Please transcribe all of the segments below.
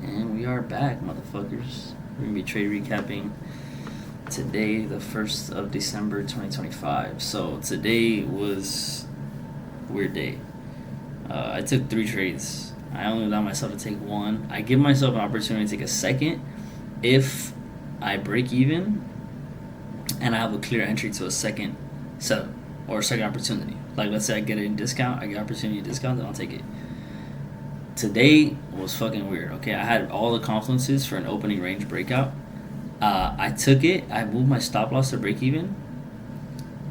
And we are back, motherfuckers. We're gonna be trade recapping today, the 1st of December 2025. So today was a weird day. I took 3 trades. I only allowed myself to take 1. I give myself an opportunity to take a second if I break even and I have a clear entry to a second setup or a second opportunity. Like, let's say I get it in discount, I get opportunity in discount, then I'll take it. Today was fucking weird. Okay, I had all the confluences for an opening range breakout. I took it. I moved my stop loss to break even,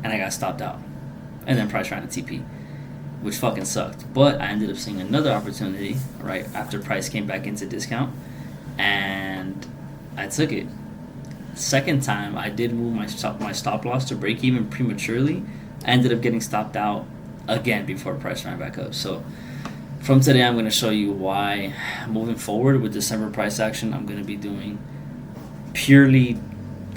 and I got stopped out, and then price ran a TP, which fucking sucked. But I ended up seeing another opportunity right after price came back into discount, and I took it. Second time, I did move my stop loss to break even prematurely. I ended up getting stopped out again before price ran back up. So from today, I'm going to show you why moving forward with December price action, I'm going to be doing purely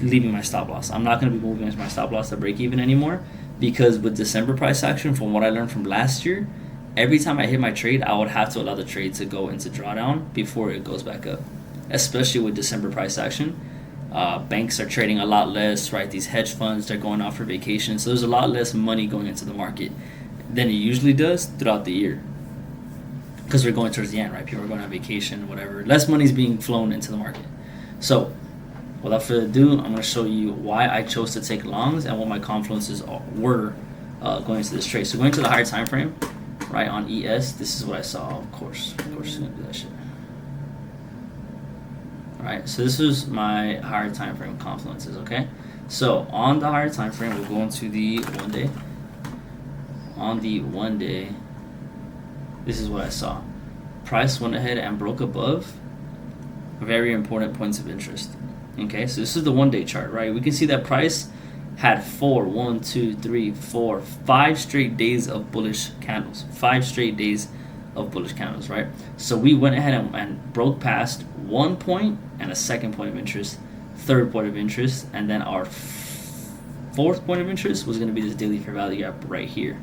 leaving my stop loss. I'm not going to be moving my stop loss to break even anymore, because with December price action, from what I learned from last year, every time I hit my trade, I would have to allow the trade to go into drawdown before it goes back up, especially with December price action. Banks are trading a lot less, right? These hedge funds, they're going off for vacation. So there's a lot less money going into the market than it usually does throughout the year, because we're going towards the end, right? People are going on vacation, whatever. Less money is being flown into the market. So without further ado, I'm going to show you why I chose to take longs and what my confluences were going into this trade. So going to the higher time frame, right, on ES, this is what I saw. Of course, it's going to do that shit. All right, so this is my higher time frame confluences, okay? So on the higher time frame, we'll go into the 1 day. On the 1 day, this is what I saw. Price went ahead and broke above very important points of interest. Okay, so this is the 1 day chart, right? We can see that price had 5 straight days of bullish candles. 5 straight days of bullish candles, right? So we went ahead and broke past 1 point and a second point of interest, third point of interest, and then our fourth point of interest was going to be this daily fair value gap right here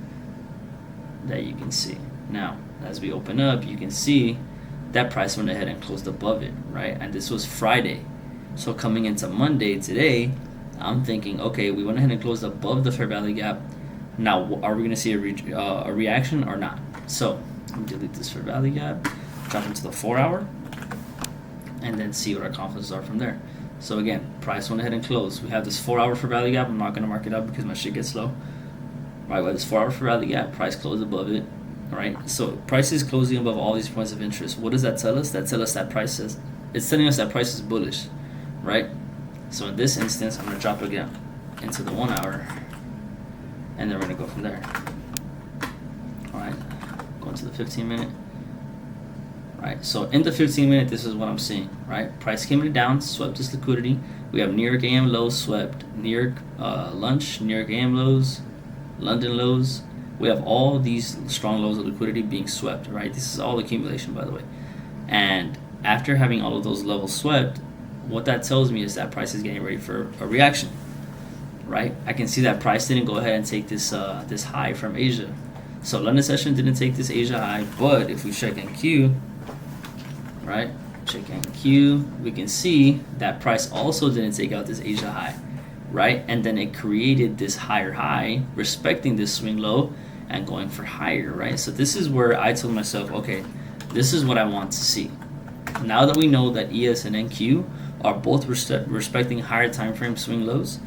that you can see. Now, as we open up, you can see that price went ahead and closed above it, right? And this was Friday. So coming into Monday today, I'm thinking, okay, we went ahead and closed above the fair value gap. Now, are we going to see a reaction or not? So let me delete this fair value gap, drop into the 4 hour, and then see what our confluences are from there. So again, price went ahead and closed. We have this 4 hour fair value gap. I'm not going to mark it up because my shit gets slow. Right, we have this 4 hour fair value gap. Price closed above it. Right, so price is closing above all these points of interest. What does that tell us? That tells us that price is, it's telling us that price is bullish, right? So in this instance, I'm going to drop again into the 1 hour, and then we're going to go from there. All right, going to the 15 minute. Right, so in the 15 minute, this is what I'm seeing, right? Price came down, swept this liquidity. We have New York AM lows swept, New York lunch, New York AM lows, London lows. We have all these strong lows of liquidity being swept, right? This is all accumulation, by the way. And after having all of those levels swept, what that tells me is that price is getting ready for a reaction, right? I can see that price didn't go ahead and take this this high from Asia. So London session didn't take this Asia high, but if we check NQ, right? Check NQ, we can see that price also didn't take out this Asia high, right? And then it created this higher high, respecting this swing low and going for higher, right? So this is where I told myself, okay, this is what I want to see. Now that we know that ES and NQ are both respecting higher time frame swing lows,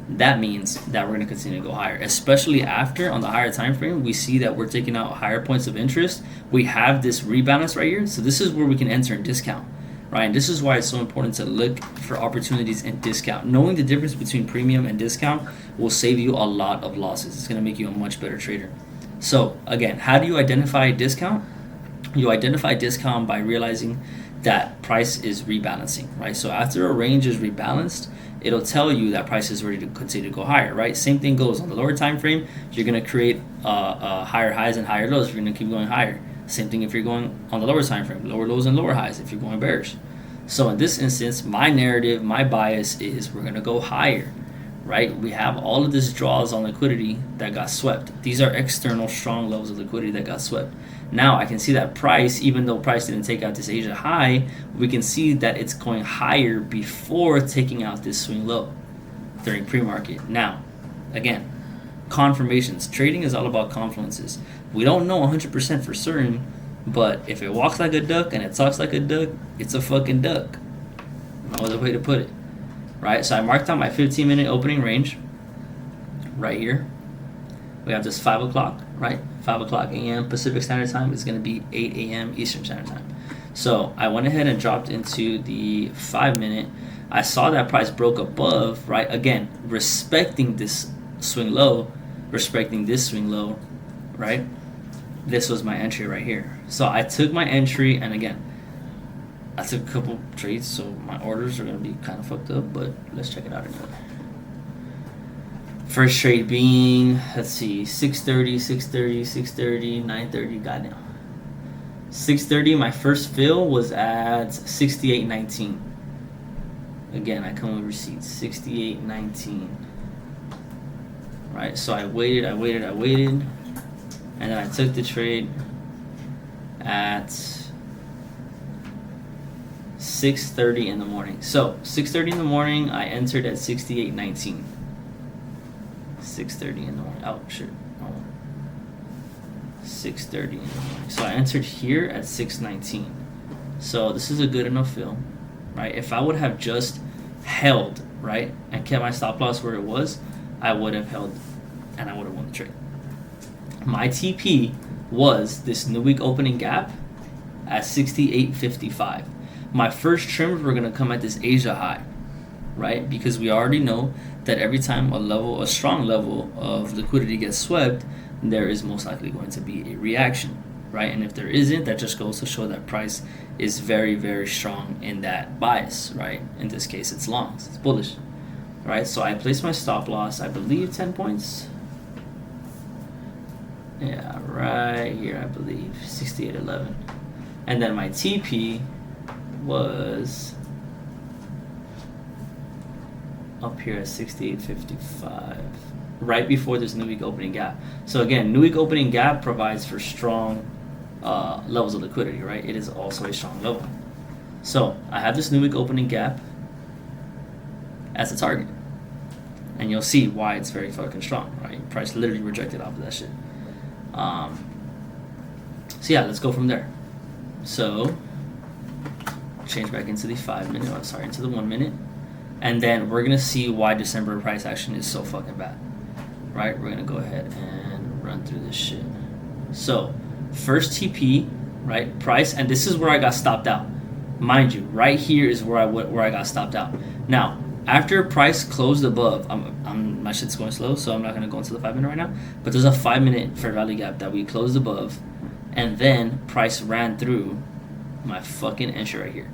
that means that we're going to continue to go higher, especially after on the higher time frame we see that we're taking out higher points of interest. We have this rebalance right here, so this is where we can enter in discount, right? And this is why it's so important to look for opportunities in discount. Knowing the difference between premium and discount will save you a lot of losses. It's going to make you a much better trader. So again, how do you identify discount? You identify discount by realizing that price is rebalancing, right? So after a range is rebalanced, it'll tell you that price is ready to continue to go higher, right? Same thing goes on the lower time frame. You're going to create higher highs and higher lows. You're going to keep going higher. Same thing if you're going on the lower time frame, lower lows and lower highs if you're going bearish. So in this instance, my narrative, my bias is we're going to go higher, right? We have all of this draws on liquidity that got swept. These are external strong levels of liquidity that got swept. Now I can see that price, even though price didn't take out this Asia high, we can see that it's going higher before taking out this swing low during pre-market. Now, again, confirmations. Trading is all about confluences. We don't know 100% for certain, but if it walks like a duck and it talks like a duck, it's a fucking duck. No other way to put it. Right? So I marked out my 15-minute opening range right here. We have this 5 o'clock, right? 5 o'clock a.m. Pacific Standard Time is going to be 8 a.m. Eastern Standard Time. So I went ahead and dropped into the 5-minute. I saw that price broke above, right? Again, respecting this swing low, right? This was my entry right here. So I took my entry, and again, I took a couple trades, so my orders are going to be kind of fucked up, but let's check it out anyway. First trade being, let's see, 6:30, 9:30, goddamn. 6:30, my first fill was at 68.19. Again, I come with receipts, 68.19. Right, so I waited, and then I took the trade at 6:30 in the morning. So 6:30 in the morning, I entered at 68.19. 6:30 in the morning. Oh shit. Oh. 6:30 in the morning. So I entered here at 6:19. So this is a good enough fill, right? If I would have just held, right, and kept my stop loss where it was, I would have held, and I would have won the trade. My TP was this new week opening gap at 68.55. My first trims were gonna come at this Asia high, right? Because we already know that every time a strong level of liquidity gets swept, there is most likely going to be a reaction, right? And if there isn't, that just goes to show that price is very, very strong in that bias, right? In this case, it's longs, it's bullish, right? So I placed my stop loss, I believe 10 points. Yeah, right here, I believe 68.11. And then my TP was up here at 68.55, right before this new week opening gap. So again, new week opening gap provides for strong levels of liquidity, right? It is also a strong level. So I have this new week opening gap as a target, and you'll see why it's very fucking strong, right? Price literally rejected off of that shit. So yeah, let's go from there. So change back into the 5-minute, into the 1 minute. And then we're going to see why December price action is so fucking bad, right? We're going to go ahead and run through this shit. So first TP, right, price, and this is where I got stopped out. Mind you, right here is where I got stopped out. Now, after price closed above, my shit's going slow, so I'm not going to go into the 5-minute right now, but there's a 5-minute fair value gap that we closed above, and then price ran through my fucking entry right here,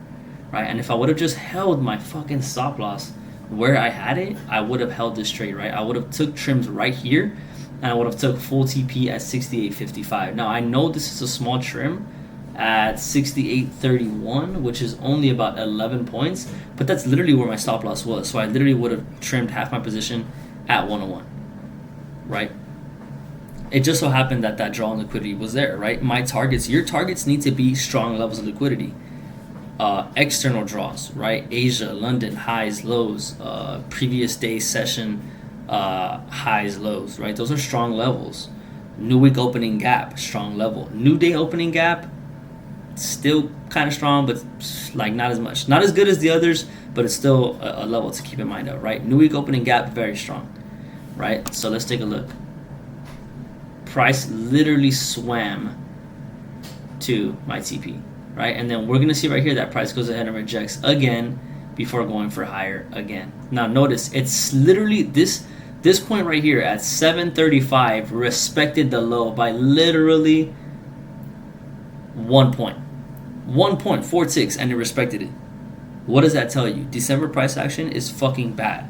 right? And if I would have just held my fucking stop loss where I had it, I would have held this trade, right? I would have took trims right here, and I would have took full TP at 68.55. Now I know this is a small trim at 68.31, which is only about 11 points, but that's literally where my stop loss was. So I literally would have trimmed half my position at 101, right? It just so happened that draw on liquidity was there, right? My targets, your targets need to be strong levels of liquidity. External draws, right? Asia, London, highs, lows, previous day session, highs, lows, right? Those are strong levels. New week opening gap, strong level. New day opening gap, still kind of strong, but like not as much. Not as good as the others, but it's still a level to keep in mind of, right? New week opening gap, very strong, right? So let's take a look. Price literally swam to my TP, right? And then we're going to see right here that price goes ahead and rejects again before going for higher again. Now notice, it's literally this point right here at 735 respected the low by literally 1.46, and it respected it. What does that tell you? December price action is fucking bad,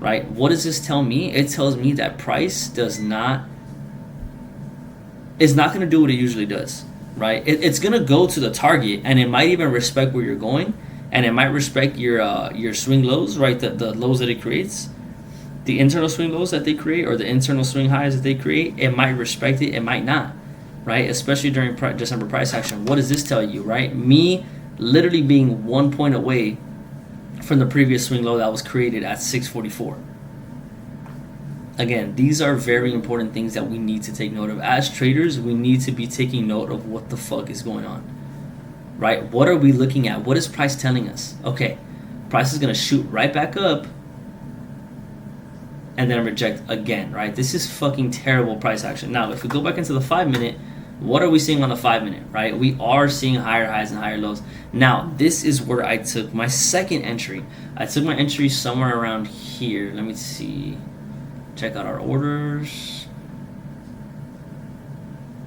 right? What does this tell me? It tells me that price is not going to do what it usually does, right? It's going to go to the target, and it might even respect where you're going, and it might respect your swing lows, right? The lows that it creates, The internal swing lows that they create or the internal swing highs that they create, it might respect it, it might not, right? Especially during December price action. What does this tell you, right? Me literally being 1 point away from the previous swing low that was created at 644. Again, these are very important things that we need to take note of. As traders, we need to be taking note of what the fuck is going on, right? What are we looking at? What is price telling us? Okay, price is going to shoot right back up and then reject again, right? This is fucking terrible price action. Now, if we go back into the 5 minute, what are we seeing on the 5 minute, right? We are seeing higher highs and higher lows. Now, this is where I took my second entry. I took my entry somewhere around here. Let me see. Check out our orders.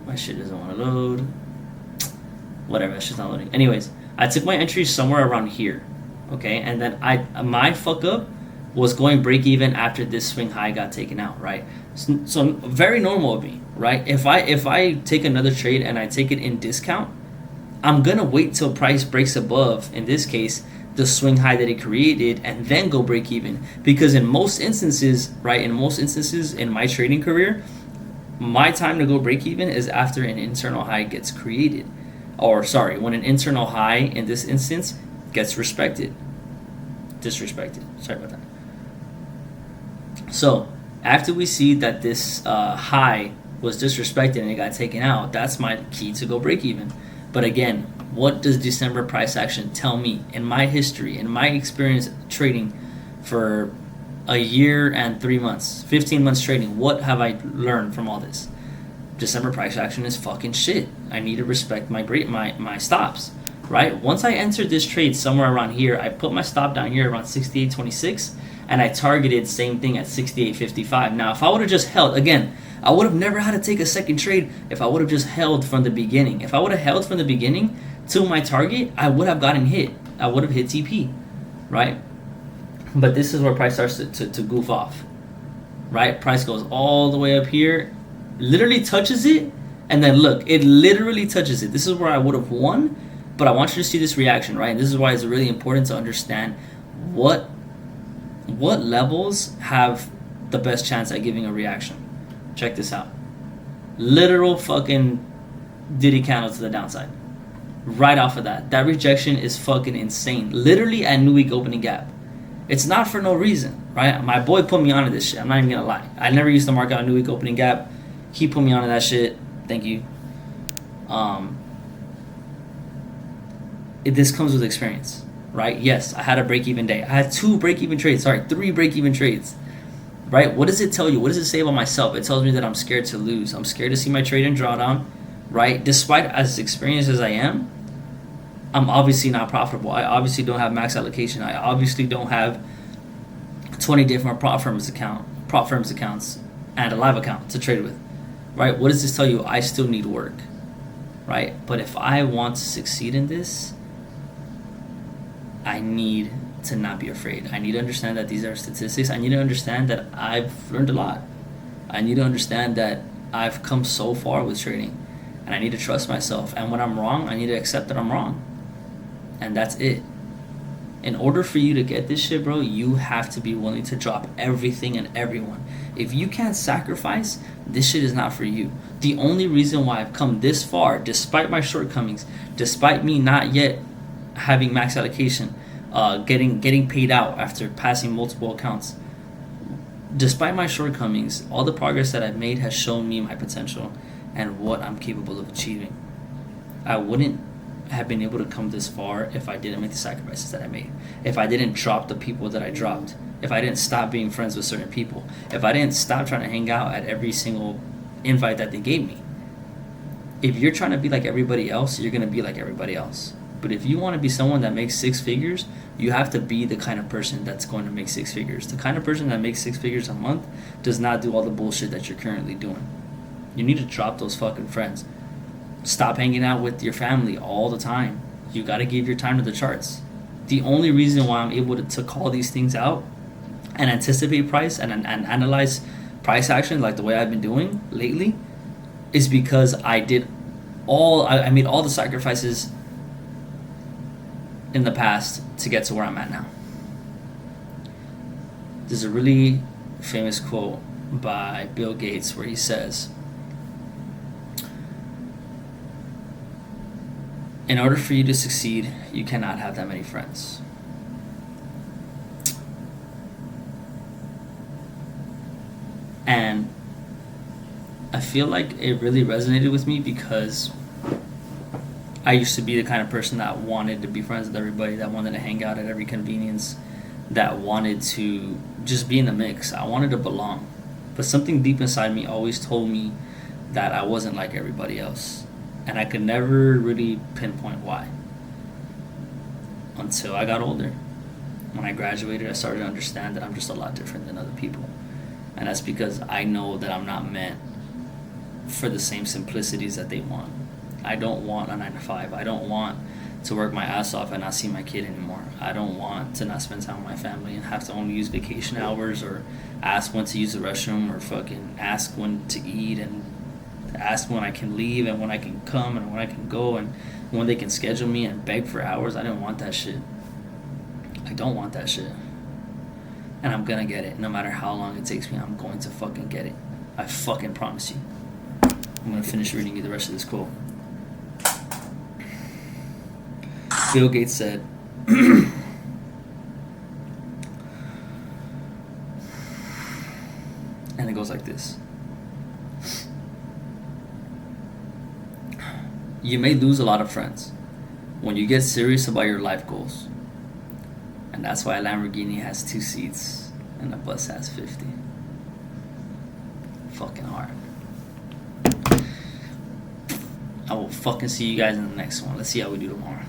My shit doesn't want to load. Whatever, it's just not loading. Anyways, I took my entry somewhere around here, okay? And then my fuck up was going break even after this swing high got taken out, right? So very normal of me, right? If I take another trade and I take it in discount, I'm gonna wait till price breaks above, in this case, the swing high that it created, and then go break even. Because in most instances, right, in my trading career, my time to go break even is after an internal high gets created. Or sorry, when an internal high in this instance gets disrespected. Sorry about that. So after we see that this high was disrespected and it got taken out, that's my key to go break even. But again, what does December price action tell me in my history, in my experience trading for a year and 3 months, 15 months trading? What have I learned from all this? December price action is fucking shit. I need to respect my stops, right? Once I entered this trade somewhere around here, I put my stop down here around 68.26, and I targeted same thing at 68.55. Now, if I would have just held, again, I would have never had to take a second trade if I would have just held from the beginning. If I would have held from the beginning to my target, I would have gotten hit. I would have hit TP, right? But this is where price starts to goof off, right? Price goes all the way up here, literally touches it, and then look, it literally touches it. This is where I would have won, but I want you to see this reaction, right? And this is why it's really important to understand what levels have the best chance at giving a reaction. Check this out. Literal fucking Diddy candle to the downside. Right off of that. That rejection is fucking insane. Literally at new week opening gap. It's not for no reason, right? My boy put me onto this shit. I'm not even gonna lie. I never used to mark out a new week opening gap. He put me onto that shit. Thank you. This comes with experience, right? Yes, I had a break-even day. I had 3 break-even trades, right? What does it tell you? What does it say about myself? It tells me that I'm scared to lose. I'm scared to see my trade in drawdown, right? Despite as experienced as I am, I'm obviously not profitable. I obviously don't have max allocation. I obviously don't have 20 different prop firms accounts and a live account to trade with, right? What does this tell you? I still need work, right? But if I want to succeed in this, I need to not be afraid. I need to understand that these are statistics. I need to understand that I've learned a lot. I need to understand that I've come so far with trading, and I need to trust myself. And when I'm wrong, I need to accept that I'm wrong. And that's it. In order for you to get this shit, bro, you have to be willing to drop everything and everyone. If you can't sacrifice, this shit is not for you. The only reason why I've come this far, despite my shortcomings, despite me not yet having max allocation, getting paid out after passing multiple accounts, despite my shortcomings, all the progress that I've made has shown me my potential and what I'm capable of achieving. I wouldn't have been able to come this far if I didn't make the sacrifices that I made. If I didn't drop the people that I dropped. If I didn't stop being friends with certain people. If I didn't stop trying to hang out at every single invite that they gave me. If you're trying to be like everybody else, you're going to be like everybody else. But if you want to be someone that makes 6 figures, you have to be the kind of person that's going to make 6 figures. The kind of person that makes 6 figures a month does not do all the bullshit that you're currently doing. You need to drop those fucking friends. Stop hanging out with your family all the time. You got to give your time to the charts. The only reason why I'm able to call these things out and anticipate price and analyze price action like the way I've been doing lately is because I made all the sacrifices in the past to get to where I'm at now. This is a really famous quote by Bill Gates where he says, in order for you to succeed, you cannot have that many friends. And I feel like it really resonated with me because I used to be the kind of person that wanted to be friends with everybody, that wanted to hang out at every convenience, that wanted to just be in the mix. I wanted to belong. But something deep inside me always told me that I wasn't like everybody else. And I could never really pinpoint why. Until I got older. When I graduated, I started to understand that I'm just a lot different than other people. And that's because I know that I'm not meant for the same simplicities that they want. I don't want a 9 to 5. I don't want to work my ass off and not see my kid anymore. I don't want to not spend time with my family and have to only use vacation hours or ask when to use the restroom or fucking ask when to eat and ask when I can leave and when I can come and when I can go and when they can schedule me and beg for hours. I didn't want that shit. I don't want that shit. And I'm gonna get it. No matter how long it takes me, I'm going to fucking get it. I fucking promise you. I'm gonna finish reading you the rest of this quote. Bill Gates said, and it goes like this. You may lose a lot of friends when you get serious about your life goals. And that's why a Lamborghini has 2 seats and a bus has 50. Fucking hard. I will fucking see you guys in the next one. Let's see how we do tomorrow.